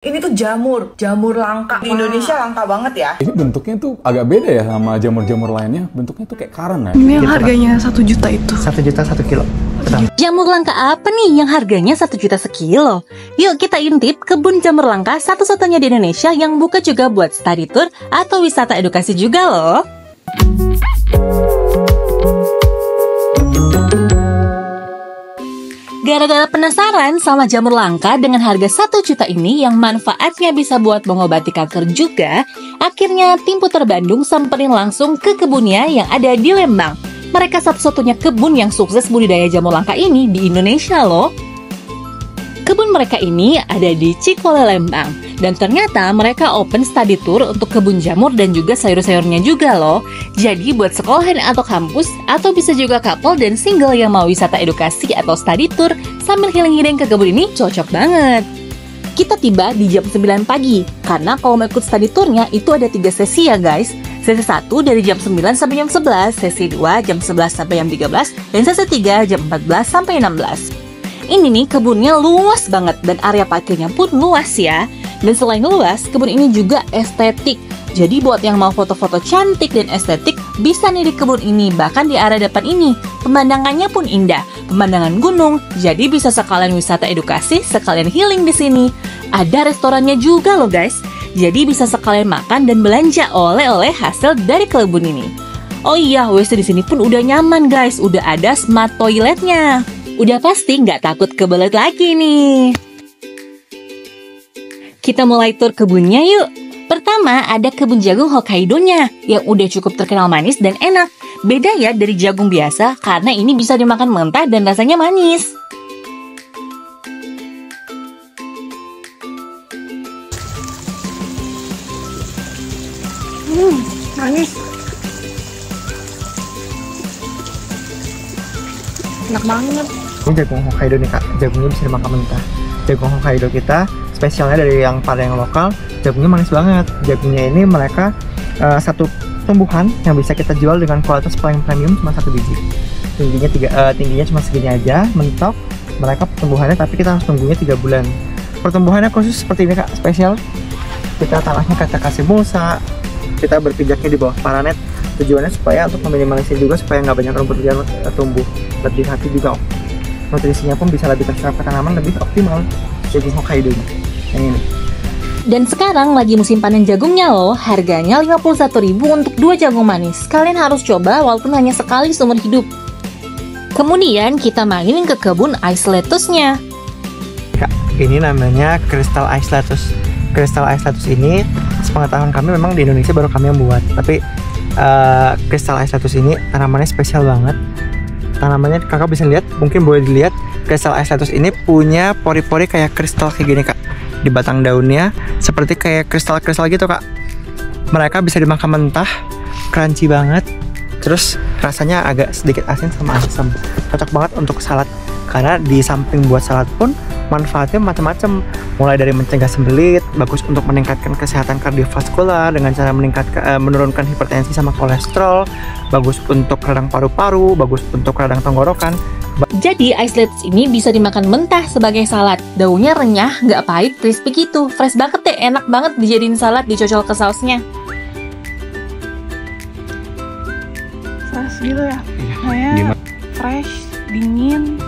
Ini tuh jamur langka. Di Indonesia langka banget ya. Ini bentuknya tuh agak beda ya sama jamur-jamur lainnya. Bentuknya tuh kayak karen ya. Ini yang harganya 1 juta itu. 1 juta 1 kilo. Jamur langka apa nih yang harganya 1 juta sekilo? Yuk kita intip kebun jamur langka satu-satunya di Indonesia yang buka juga buat study tour atau wisata edukasi juga loh. Gara-gara penasaran sama jamur langka dengan harga 1 juta ini yang manfaatnya bisa buat mengobati kanker juga, akhirnya tim Putar Bandung samperin langsung ke kebunnya yang ada di Lembang. Mereka satu-satunya kebun yang sukses budidaya jamur langka ini di Indonesia loh. Kebun mereka ini ada di Cikole, Lembang. Dan ternyata mereka open study tour untuk kebun jamur dan juga sayur-sayurnya juga loh. Jadi buat sekolahan atau kampus, atau bisa juga couple dan single yang mau wisata edukasi atau study tour sambil healing-healing ke kebun ini cocok banget. Kita tiba di jam 9 pagi, karena kalau mau ikut study tournya itu ada 3 sesi ya guys. Sesi 1 dari jam 9 sampai jam 11, sesi 2 jam 11 sampai jam 13, dan sesi 3 jam 14 sampai 16. Ini nih kebunnya luas banget dan area parkirnya pun luas ya. Dan selain luas, kebun ini juga estetik. Jadi buat yang mau foto-foto cantik dan estetik, bisa nih di kebun ini, bahkan di area depan ini. Pemandangannya pun indah, pemandangan gunung, jadi bisa sekalian wisata edukasi, sekalian healing di sini. Ada restorannya juga loh guys. Jadi bisa sekalian makan dan belanja oleh-oleh hasil dari kebun ini. Oh iya, WC di sini pun udah nyaman guys, udah ada smart toiletnya. Udah pasti nggak takut kebelet lagi nih. Kita mulai tur kebunnya yuk. Pertama ada kebun jagung Hokkaido-nya yang udah cukup terkenal manis dan enak. Beda ya dari jagung biasa karena ini bisa dimakan mentah dan rasanya manis. Manis. Enak banget. Ini jagung Hokkaido nih kak, jagungnya bisa dimakan mentah. Jagung Hokkaido kita spesialnya dari yang paling lokal, jagungnya manis banget. Jagungnya ini mereka satu tumbuhan yang bisa kita jual dengan kualitas paling premium cuma 1 biji. Tingginya cuma segini aja, mentok. Mereka pertumbuhannya tapi kita harus tunggunya 3 bulan. Pertumbuhannya khusus seperti ini kak, spesial. Kita tanahnya kita kasih mulsa, kita berpijaknya di bawah paranet. Tujuannya supaya untuk meminimalisir juga supaya nggak banyak rumput liar tumbuh. Lebih hati juga, nutrisinya pun bisa lebih terserap ke tanaman lebih optimal. Jagung Hokkaido yang ini. Dan sekarang lagi musim panen jagungnya loh, harganya 51.000 untuk 2 jagung manis. Kalian harus coba walaupun hanya sekali seumur hidup. Kemudian kita mainin ke kebun ice lettuce-nya. Kak, ini namanya Crystal Ice Lettuce. Crystal Ice Lettuce ini sepengetahuan kami memang di Indonesia baru kami yang buat. Tapi Crystal Ice Lettuce ini tanamannya spesial banget. Tanamannya kakak bisa lihat, mungkin boleh dilihat. Crystal Ice Lettuce ini punya pori-pori kayak kristal kayak gini kak. Di batang daunnya seperti kayak kristal-kristal gitu kak. Mereka bisa dimakan mentah, crunchy banget. Terus rasanya agak sedikit asin sama asam. Cocok banget untuk salad. Karena di samping buat salad pun manfaatnya macam-macam. Mulai dari mencegah sembelit, bagus untuk meningkatkan kesehatan kardiovaskular dengan cara menurunkan hipertensi sama kolesterol, bagus untuk radang paru-paru, bagus untuk radang tenggorokan. Jadi ice lettuce ini bisa dimakan mentah sebagai salad. Daunnya renyah, nggak pahit, crispy gitu. Fresh banget deh, enak banget dijadiin salad, dicocol ke sausnya. Fresh gitu ya. Kayak fresh, dingin,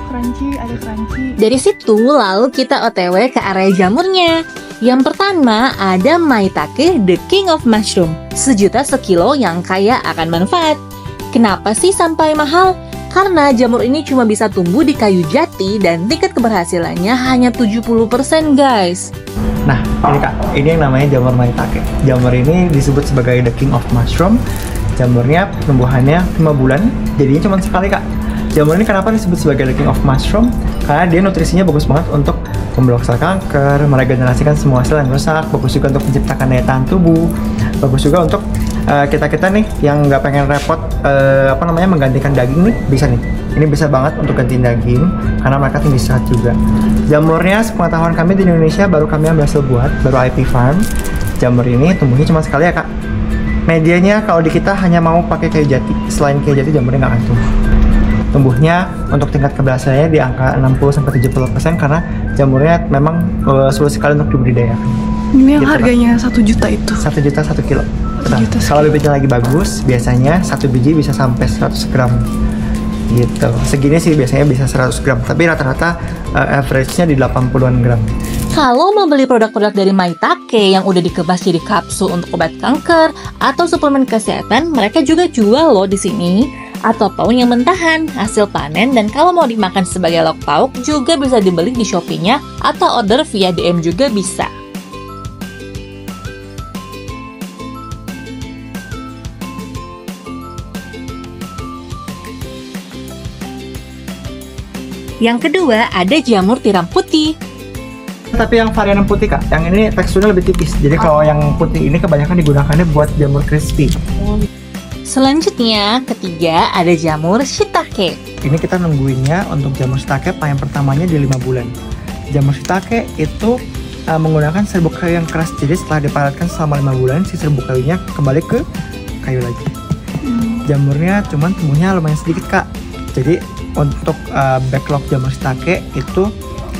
crunchy, ada crunchy. Dari situ lalu kita OTW ke area jamurnya. Yang pertama ada Maitake The King of Mushroom, 1 juta sekilo yang kaya akan manfaat. Kenapa sih sampai mahal? Karena jamur ini cuma bisa tumbuh di kayu jati dan tingkat keberhasilannya hanya 70% guys. Nah ini kak, ini yang namanya jamur Maitake. Jamur ini disebut sebagai The King of Mushroom. Jamurnya pertumbuhannya 5 bulan, jadinya cuma sekali kak. Jamur ini kenapa disebut sebagai The King of Mushroom? Karena dia nutrisinya bagus banget untuk memblok sel kanker, meregenerasikan semua sel yang rusak, bagus juga untuk menciptakan daya tahan tubuh, bagus juga untuk kita-kita nih yang nggak pengen repot menggantikan daging nih, bisa nih. Ini bisa banget untuk gantiin daging karena mereka tinggi serat juga. Jamurnya sepengetahuan kami di Indonesia baru kami yang berhasil buat, baru IP Farm. Jamur ini tumbuhnya cuma sekali ya kak. Medianya kalau di kita hanya mau pakai kayu jati, selain kayu jati jamurnya nggak akan tumbuh. Tumbuhnya untuk tingkat keberhasilannya di angka 60-70% karena jamurnya memang sulit sekali untuk dibudidayakan. Ini yang Gitu, harganya 1 juta itu. 1 juta 1 kilo. 1 juta Kalau bibitnya lagi bagus, biasanya 1 biji bisa sampai 100 gram. Gitu. Segini sih biasanya bisa 100 gram, tapi rata-rata average-nya di 80-an gram. Kalau mau beli produk-produk dari Maitake yang udah dikemas jadi kapsul untuk obat kanker atau suplemen kesehatan, mereka juga jual loh di sini. Ataupun yang mentahan, hasil panen, dan kalau mau dimakan sebagai lauk pauk juga bisa dibeli di Shopee-nya atau order via DM juga bisa. Yang kedua ada jamur tiram putih. Tapi yang varian yang putih kak, yang ini teksturnya lebih tipis. Jadi kalau yang putih ini kebanyakan digunakannya buat jamur crispy. Selanjutnya, ketiga ada jamur shiitake. Ini kita nungguinnya untuk jamur shiitake yang pertamanya di 5 bulan. Jamur shiitake itu menggunakan serbuk kayu yang keras. Jadi setelah dipadatkan selama 5 bulan, si serbuk kayunya kembali ke kayu lagi. Jamurnya cuman tumbuhnya lumayan sedikit kak. Jadi untuk backlog jamur shiitake itu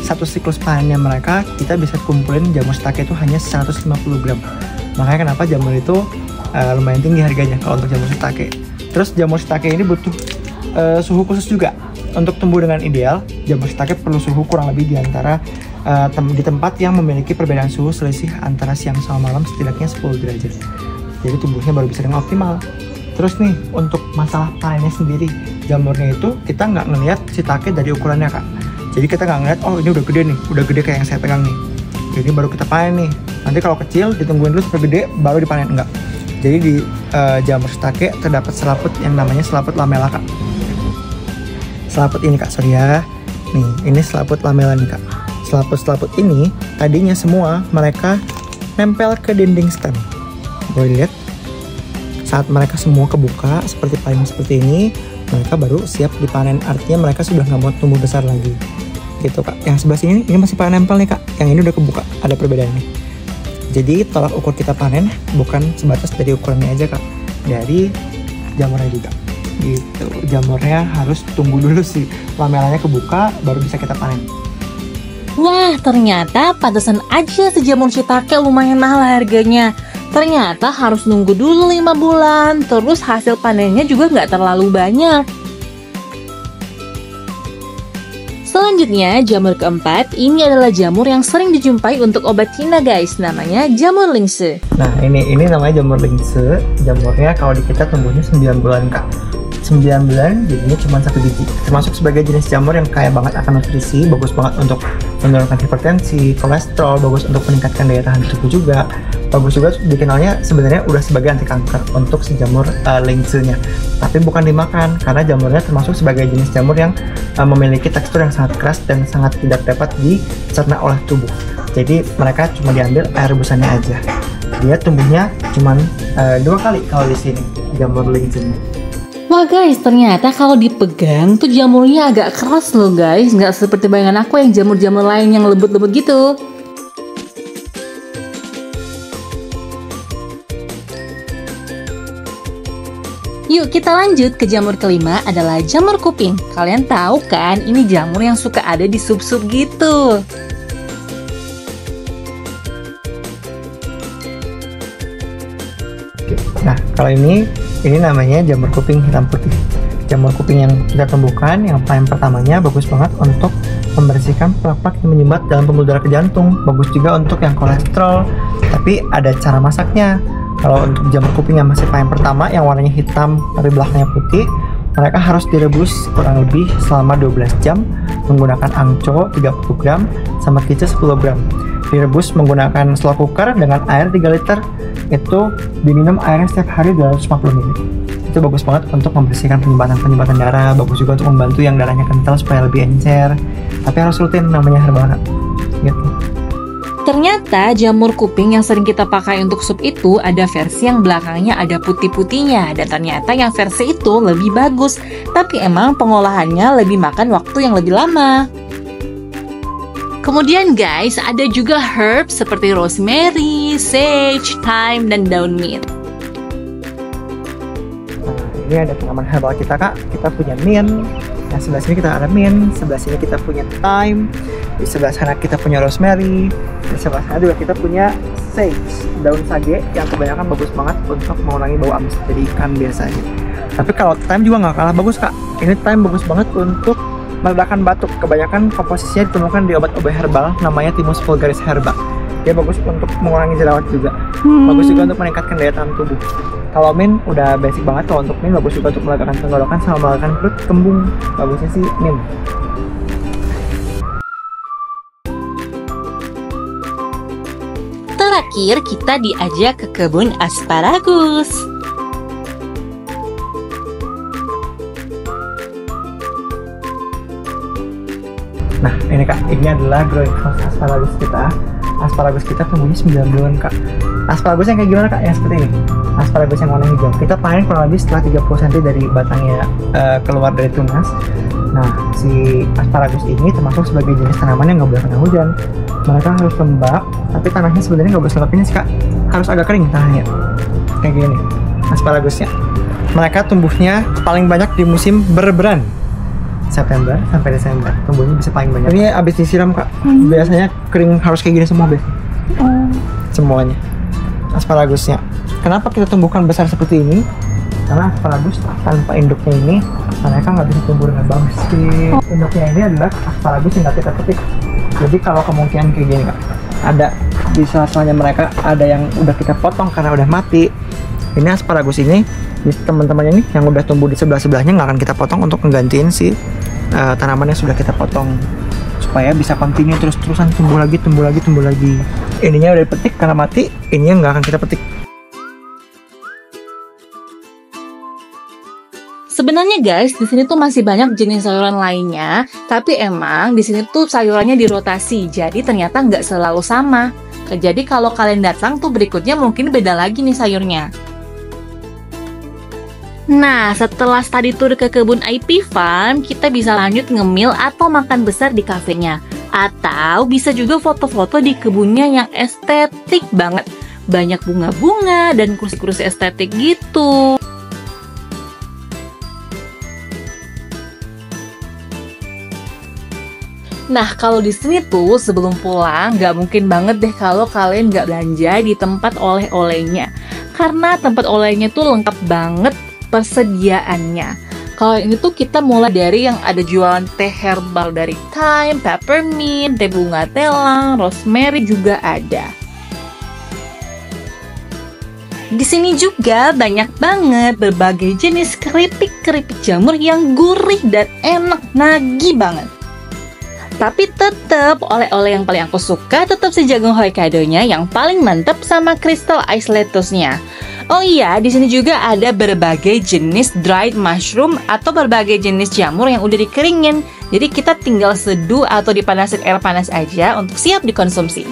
satu siklus panennya mereka kita bisa kumpulin jamur shiitake itu hanya 150 gram. Makanya kenapa jamur itu lumayan tinggi harganya kalau untuk jamur shiitake. Terus jamur shiitake ini butuh suhu khusus juga untuk tumbuh dengan ideal. Jamur shiitake perlu suhu kurang lebih di antara di tempat yang memiliki perbedaan suhu selisih antara siang sama malam setidaknya 10 derajat. Jadi tumbuhnya baru bisa dengan optimal. Terus nih untuk masalah panennya sendiri, jamurnya itu kita nggak ngelihat shiitake dari ukurannya kak. Jadi kita nggak ngeliat, oh ini udah gede nih, udah gede kayak yang saya pegang nih. Jadi baru kita panen nih. Nanti kalau kecil ditungguin dulu sampai gede baru dipanen, enggak. Jadi di jamur shiitake terdapat selaput yang namanya selaput lamela kak. Selaput ini kak, sorry ya. Nih, ini selaput lamela nih kak. Selaput-selaput ini tadinya semua mereka nempel ke dinding stem. Boleh lihat? Saat mereka semua kebuka seperti payung seperti ini, mereka baru siap dipanen. Artinya mereka sudah nggak mau tumbuh besar lagi. Gitu kak. Yang sebelah sini ini masih pada nempel nih kak. Yang ini udah kebuka. Ada perbedaannya. Jadi tolak ukur kita panen bukan sebatas dari ukurannya aja kak. Dari jamurnya juga. Gitu. Jamurnya harus tunggu dulu sih lamelanya kebuka baru bisa kita panen. Wah, ternyata pantesan aja sejamur shiitake lumayan mahal harganya. Ternyata harus nunggu dulu 5 bulan, terus hasil panennya juga nggak terlalu banyak. Selanjutnya, jamur keempat, ini adalah jamur yang sering dijumpai untuk obat Cina guys, namanya jamur lingse. Nah ini namanya jamur lingse. Jamurnya kalau di kita tumbuhnya 9 bulan kak. 9 bulan jadinya cuma 1 biji. Termasuk sebagai jenis jamur yang kaya banget akan nutrisi, bagus banget untuk menurunkan hipertensi, kolesterol, bagus untuk meningkatkan daya tahan tubuh juga. Bagus juga dikenalnya sebenarnya udah sebagai anti kanker untuk si jamur lingse-nya. Tapi bukan dimakan karena jamurnya termasuk sebagai jenis jamur yang memiliki tekstur yang sangat keras dan sangat tidak dapat dicerna oleh tubuh. Jadi mereka cuma diambil air rebusannya aja. Dia tumbuhnya cuma 2 kali kalau di sini jamur lingse-nya. Wah guys, ternyata kalau dipegang tuh jamurnya agak keras loh guys. Nggak seperti bayangan aku yang jamur-jamur lain yang lembut-lembut gitu. Yuk kita lanjut ke jamur kelima adalah jamur kuping. Kalian tahu kan ini jamur yang suka ada di sup-sup gitu. Nah kalau ini namanya jamur kuping hitam putih. Jamur kuping yang kita tumbuhkan yang paling pertamanya bagus banget untuk membersihkan plak-plak yang menyumbat dalam pembuluh darah ke jantung. Bagus juga untuk yang kolesterol. Tapi ada cara masaknya. Kalau untuk jamur kuping yang masih paling pertama yang warnanya hitam tapi belakangnya putih, mereka harus direbus kurang lebih selama 12 jam menggunakan angco 30 gram sama kicau 10 gram. Direbus menggunakan slow cooker dengan air 3 liter. Itu diminum airnya setiap hari 250 ml. Itu bagus banget untuk membersihkan penyumbatan darah. Bagus juga untuk membantu yang darahnya kental supaya lebih encer. Tapi harus rutin, namanya herbal gitu. Ternyata jamur kuping yang sering kita pakai untuk sup itu ada versi yang belakangnya ada putih-putihnya. Dan ternyata yang versi itu lebih bagus. Tapi emang pengolahannya lebih makan waktu yang lebih lama. Kemudian guys, ada juga herb seperti rosemary, sage, thyme, dan daun mint. Nah, ini ada tanaman herbal kita kak. Kita punya mint, Nah, sebelah sini kita ada mint, sebelah sini kita punya thyme, di sebelah sana kita punya rosemary, di sebelah sana juga kita punya sage, daun sage yang kebanyakan bagus banget untuk mengurangi bau amis dari ikan biasanya. Tapi kalau thyme juga nggak kalah bagus kak. Ini thyme bagus banget untuk meredakan batuk. Kebanyakan komposisinya ditemukan di obat-obat herbal namanya Thymus vulgaris herba. Dia bagus untuk mengurangi jerawat juga. Bagus juga untuk meningkatkan daya tahan tubuh. Kalau mint udah basic banget. Kalau untuk mint bagus juga untuk melegakan tenggorokan sama melegakan perut kembung. Bagusnya sih mint. Terakhir, kita diajak ke kebun asparagus. Nah ini kak, ini adalah growing house asparagus kita. Asparagus kita tumbuhnya 9 bulan kak. Asparagus yang kayak gimana kak? Yang seperti ini. Asparagus yang warna hijau. Kita panen kurang lebih setelah 30 cm dari batangnya keluar dari tunas. Nah si asparagus ini termasuk sebagai jenis tanaman yang nggak boleh kena hujan. Mereka harus lembab, tapi tanahnya sebenarnya nggak boleh selembab ini sih kak. Harus agak kering tanahnya. Kayak gini asparagusnya. Mereka tumbuhnya paling banyak di musim berberan. September sampai Desember tumbuhnya bisa paling banyak. Ini abis disiram kak. Biasanya kering harus kayak gini semua biasanya. Semuanya asparagusnya. Kenapa kita tumbuhkan besar seperti ini? Karena asparagus tanpa induknya ini mereka nggak bisa tumbuh dengan bagus. Induknya ini adalah asparagus yang nggak kita petik. Jadi kalau kemungkinan kayak gini kak, ada di sela-selanya mereka ada yang udah kita potong karena udah mati. Ini asparagus ini teman-temannya nih yang udah tumbuh di sebelah-sebelahnya nggak akan kita potong untuk menggantiin si tanaman yang sudah kita potong supaya bisa continue terus-terusan tumbuh lagi. Ininya udah dipetik karena mati, ininya nggak akan kita petik. Sebenarnya guys, di sini tuh masih banyak jenis sayuran lainnya, tapi emang di sini tuh sayurannya dirotasi, jadi ternyata nggak selalu sama. Jadi kalau kalian datang tuh berikutnya mungkin beda lagi nih sayurnya. Nah, setelah study tour ke kebun IP Farm, kita bisa lanjut ngemil atau makan besar di kafenya. Atau bisa juga foto-foto di kebunnya yang estetik banget. Banyak bunga-bunga dan kursi-kursi estetik gitu. Nah, kalau di sini tuh sebelum pulang nggak mungkin banget deh kalau kalian nggak belanja di tempat oleh-olehnya. Karena tempat olehnya tuh lengkap banget persediaannya. Kalau ini tuh kita mulai dari yang ada jualan teh herbal dari thyme, peppermint, teh bunga telang, rosemary juga ada. Di sini juga banyak banget berbagai jenis keripik-keripik jamur yang gurih dan enak, nagih banget. Tapi tetap oleh-oleh yang paling aku suka tetap si jagung Hokkaido-nya yang paling mantep sama crystal ice lettuce-nya. Oh iya, di sini juga ada berbagai jenis dried mushroom atau berbagai jenis jamur yang udah dikeringin. Jadi kita tinggal seduh atau dipanasin air panas aja untuk siap dikonsumsi.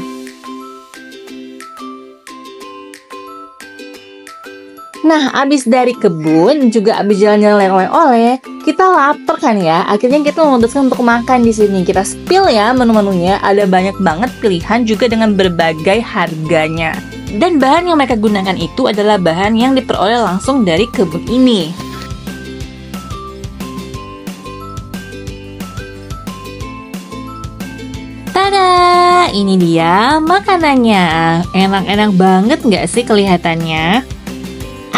Nah, abis dari kebun, juga abis jalan-jalan oleh-oleh, kita lapar kan ya. Akhirnya kita memutuskan untuk makan di sini. Kita spill ya menu-menunya. Ada banyak banget pilihan juga dengan berbagai harganya. Dan bahan yang mereka gunakan itu adalah bahan yang diperoleh langsung dari kebun ini. Tada! Ini dia makanannya. Enak-enak banget nggak sih kelihatannya?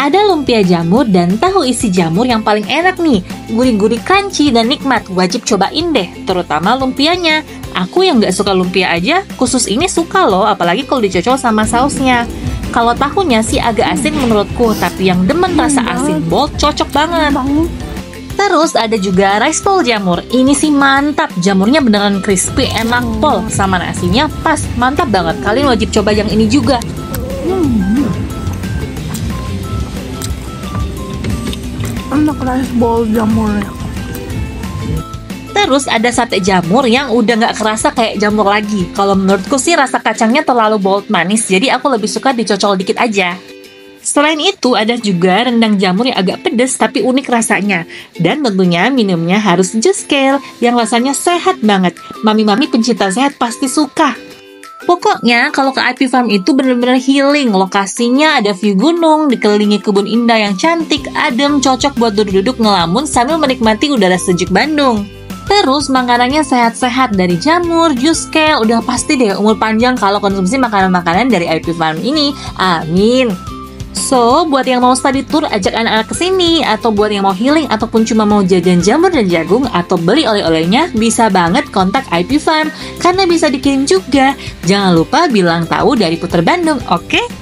Ada lumpia jamur dan tahu isi jamur yang paling enak nih. Gurih-gurih crunchy dan nikmat. Wajib cobain deh, terutama lumpianya. Aku yang nggak suka lumpia aja, khusus ini suka loh, apalagi kalau dicocol sama sausnya. Kalau tahunya sih agak asin menurutku, tapi yang demen rasa asin bold cocok banget. Terus ada juga rice ball jamur. Ini sih mantap, jamurnya beneran crispy, enak pol. Sama nasinya pas, mantap banget. Kalian wajib coba yang ini juga. Enak rice ball jamurnya. Terus ada sate jamur yang udah nggak kerasa kayak jamur lagi. Kalau menurutku sih rasa kacangnya terlalu bold manis, jadi aku lebih suka dicocol dikit aja. Selain itu ada juga rendang jamur yang agak pedas tapi unik rasanya. Dan tentunya minumnya harus jus kale yang rasanya sehat banget. Mami-mami pencinta sehat pasti suka. Pokoknya kalau ke IP Farm itu bener-bener healing. Lokasinya ada view gunung, dikelilingi kebun indah yang cantik, adem, cocok buat duduk-duduk ngelamun sambil menikmati udara sejuk Bandung. Terus makanannya sehat-sehat dari jamur, jus kale, udah pasti deh umur panjang kalau konsumsi makanan-makanan dari IP Farm ini. Amin. So, buat yang mau study tour, ajak anak-anak ke sini, atau buat yang mau healing ataupun cuma mau jajan jamur dan jagung atau beli oleh-olehnya, bisa banget kontak IP Farm karena bisa dikirim juga. Jangan lupa bilang tahu dari Puter Bandung, oke?